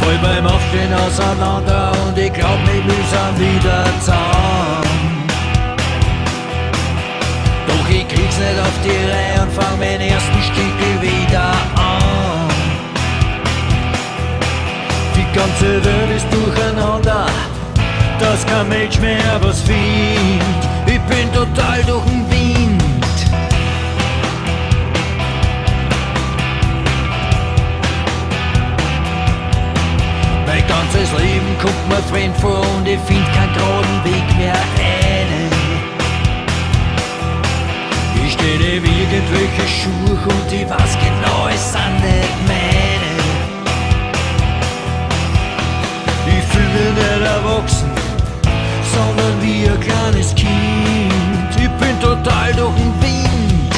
Voll beim Aufstehen auseinander und ich glaub mich mühsam wieder zusammen. Doch ich krieg's nicht auf die Reihe und fang meinen ersten Stickel wieder an. Die ganze Welt ist durcheinander, dass kein Mensch mehr was findet. Ich bin total durch den Wind. Mein ganzes Leben kommt mir fremd vor und ich find keinen geraden Weg mehr ein. Ich steh in irgendwelche Schuhe und ich weiß genau, es sind nicht meine. Ich fühl mich nicht erwachsen, sondern wie ein kleines Kind. Ich bin total durch den Wind.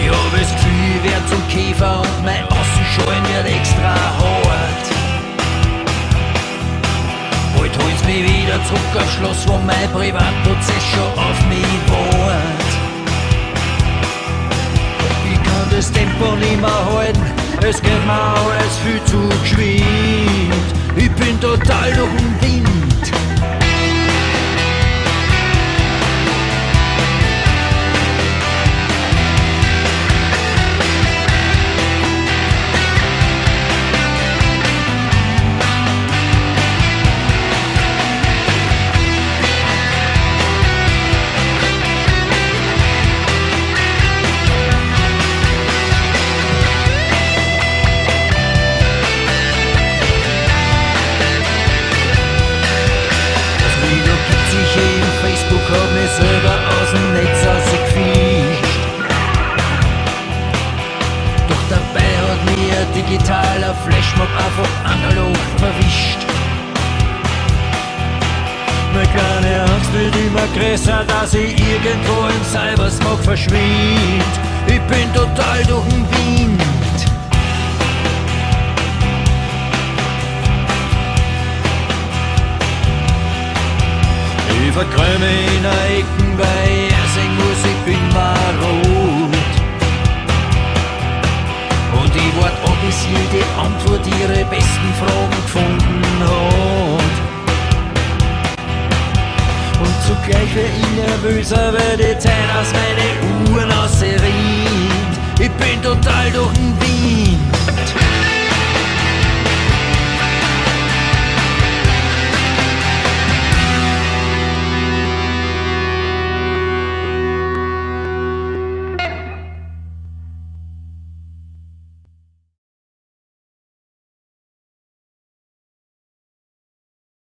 Ich hab das Gefühl, ich werd zum Käfer und mein Außenschein wird extra hart. Bald holt's mich wieder zurück aufs Schloss, wo mein Privatprozess schon auf mich wartet. Ich kann das Tempo nicht mehr halten, es geht mir alles viel zu geschwind. Ich bin total durch den Wind. Hab mich selber aus dem Netz rausgefischt. Doch dabei hat mich ein digitaler Flashmob einfach analog verwischt. Meine kleine Angst wird immer größer, dass ich irgendwo im Cybersmog verschwind. Ich bin total durch den Wind. Ich verkrümme in der Ecken, weil er singen muss, ich bin marot. Und ich wart ab, bis jede Antwort ihre besten Fragen gefunden hat. Und zugleich wär ich nervöser, weil die Zeit aus meine Uhren ausrinnt. Ich bin total durch den